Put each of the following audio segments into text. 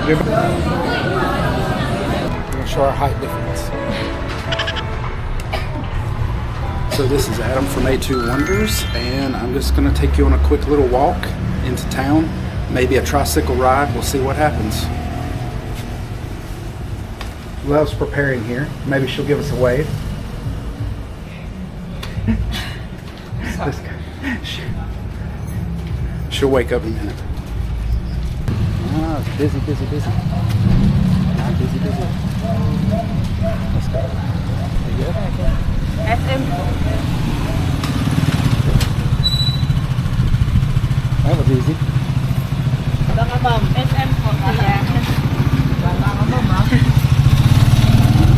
We're gonna show our height difference. So this is Adam from A2 Wonders, and I'm just gonna take you on a quick little walk into town. Maybe a tricycle ride. We'll see what happens. Love's preparing here. Maybe she'll give us a wave. This guy. She'll wake up in a minute. Ah, it's busy. Busy. Let's go. You good? SM. That was easy.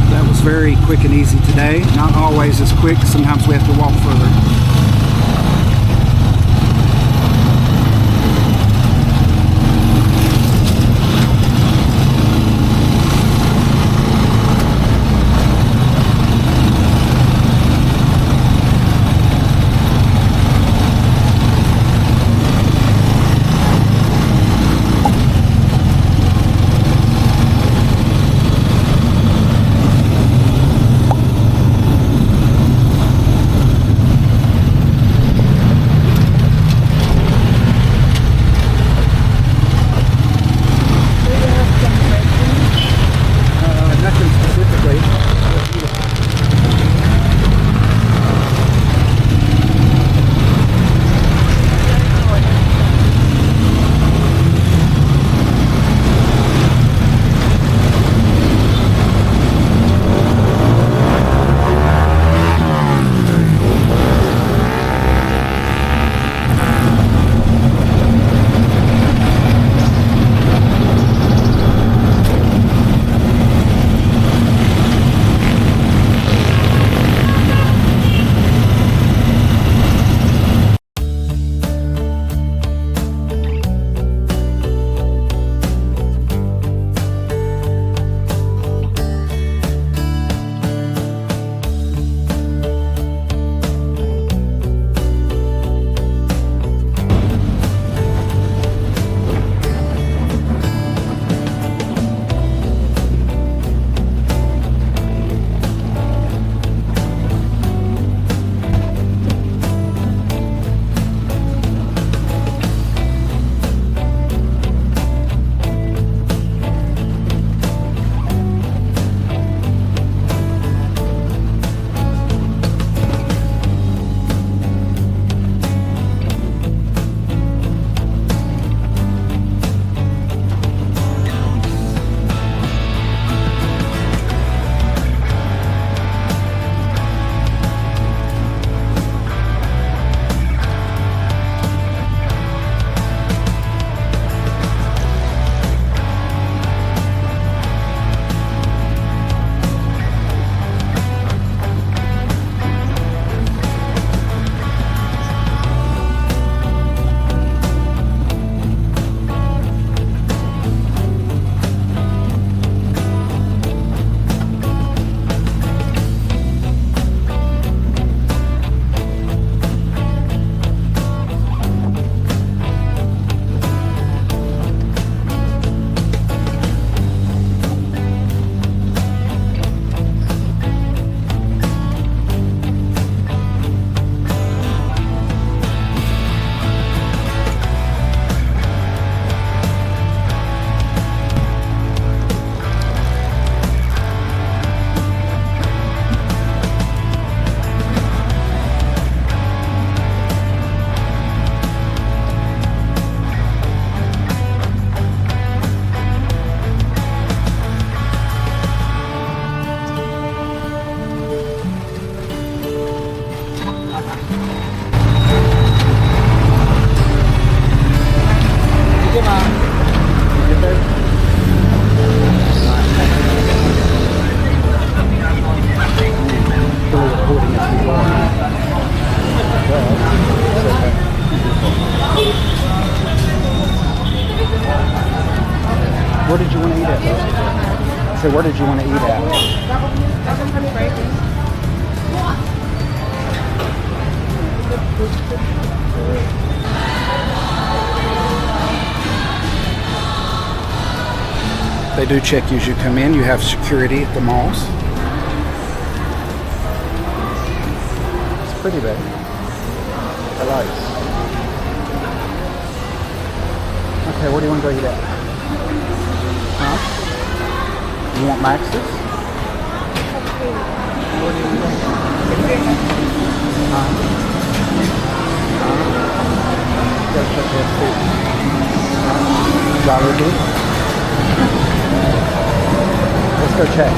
That was very quick and easy today. Not always as quick. Sometimes we have to walk further. Where did you want to eat at? So where did you want to eat at? They do check you as you come in. You have security at the malls. It's pretty bad. I like it. Okay, where do you want to go eat at? Huh? You want Max's? Where do you want to go? Gotta check that food. Jollibee. Let's go check.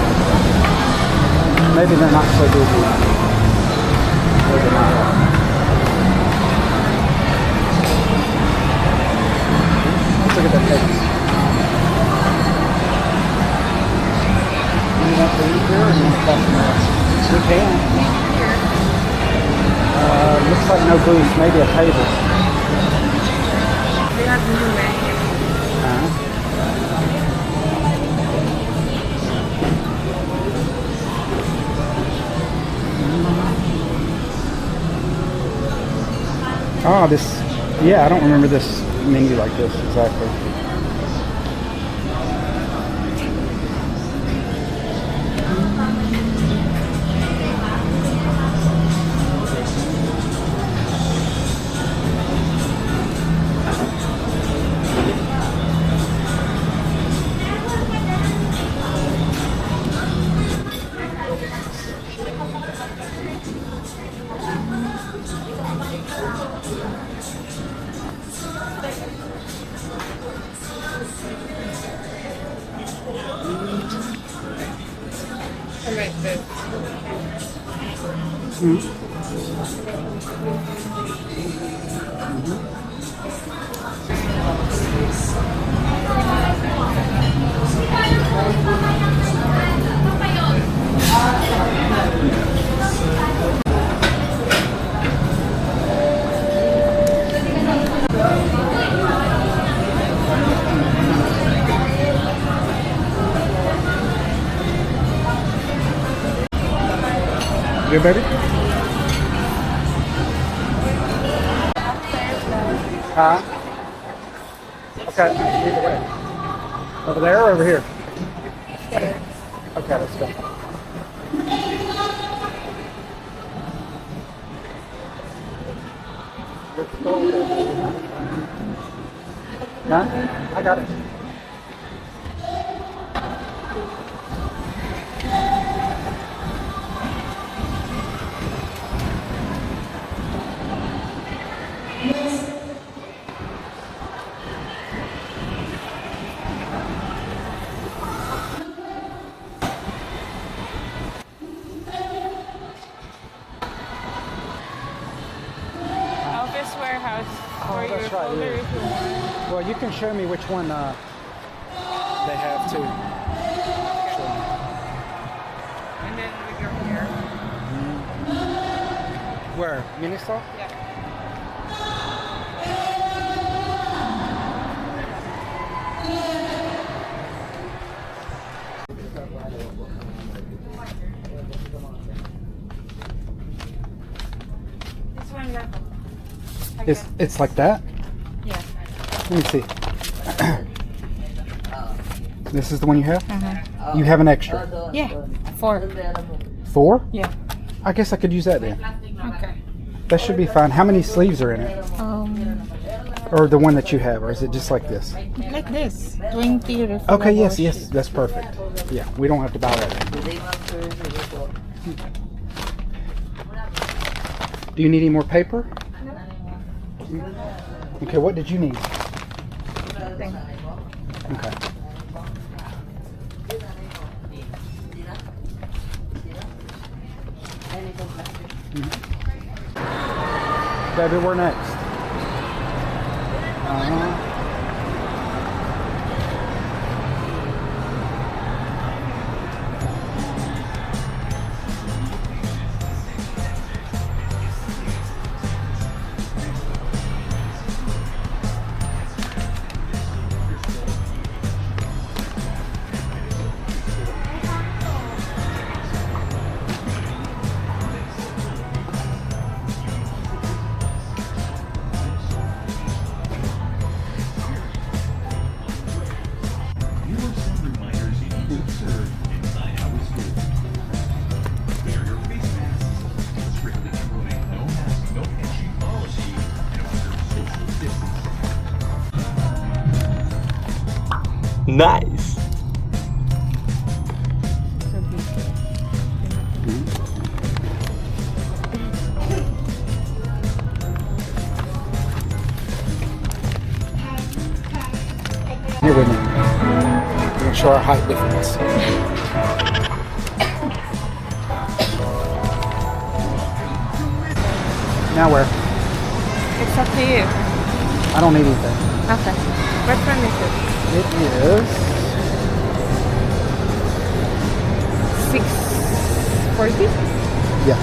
Maybe they're not so busy. Maybe not. Let's look at that case. Do you want to eat here or do you want to talk somewhere else? We can. Looks like no booth, maybe a table. They have new menu. Oh, this, yeah, I don't remember this menu like this exactly. I like this. Good, baby? Huh? Okay, either way. Over there or over here? There. Okay, let's go. Huh? I got it. Office warehouse for your that's right, folder yeah. if you want. Well, you can show me which one they have too. Show me. And then with your hair. Where? Minisaw? Yeah. This one level. It's like that? Yeah. Let me see. This is the one you have? Uh-huh. You have an extra. Yeah. 4. 4? Yeah. I guess I could use that then. Okay. That should be fine. How many sleeves are in it? Or the one that you have, or is it just like this? Like this. 20 refillable. Okay, yes, that's perfect. Yeah, we don't have to buy that. Do you need any more paper? Okay, what did you need? Okay. Baby, we're next. Nice. So big. Here with me. We're gonna show our height difference. Now where? It's up to you. I don't need anything. Okay. What one is it? It is 640? yeah.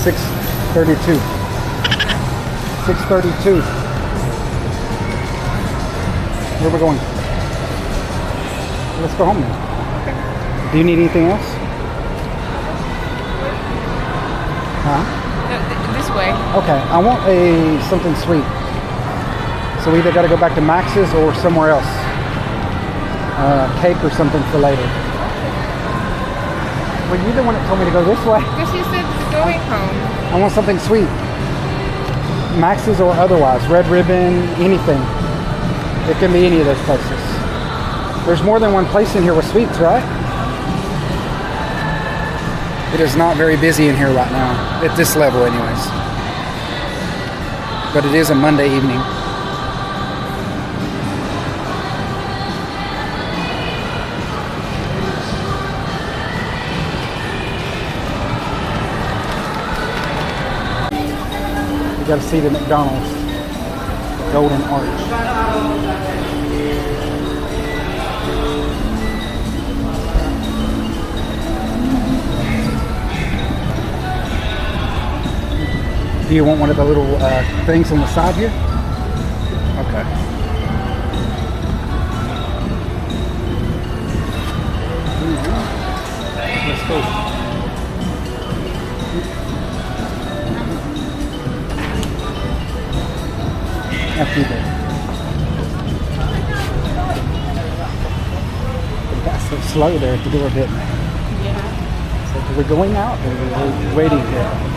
632. 632. Where are we going? Let's go home then. Do you need anything else? Huh? This way. Okay, I want something sweet. So we either got to go back to Max's or somewhere else. Cake or something for later. Well, you're the one that told me to go this way. Because you said going home. I want something sweet. Max's or otherwise. Red Ribbon, anything. It can be any of those places. There's more than one place in here with sweets, right? It is not very busy in here right now, at this level anyways. But it is a Monday evening. You gotta see the McDonald's Golden Arch. Do you want one of the little things on the side here? Okay. Let's go. After you there. It got so slow there at the door, didn't it? Yeah. So are we going out or are we waiting here?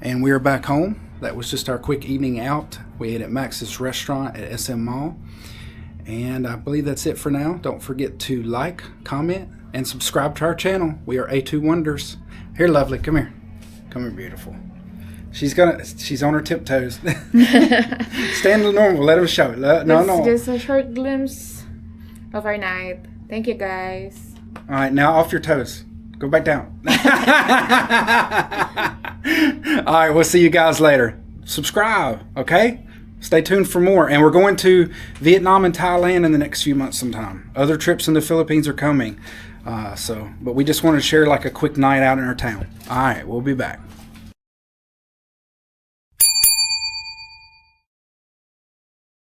And we are back home. That was just our quick evening out. We ate at Max's restaurant at SM Mall. And I believe that's it for now. Don't forget to like, comment, and subscribe to our channel. We are A2 Wonders. Here, lovely, come here. Come here, beautiful. She's on her tiptoes. Stand normal, let him show it. No. Just a short glimpse of our night. Thank you, guys. All right, now off your toes. Go back down. All right, we'll see you guys later. Subscribe, okay? Stay tuned for more. And we're going to Vietnam and Thailand in the next few months sometime. Other trips in the Philippines are coming. But we just want to share like a quick night out in our town. All right, we'll be back.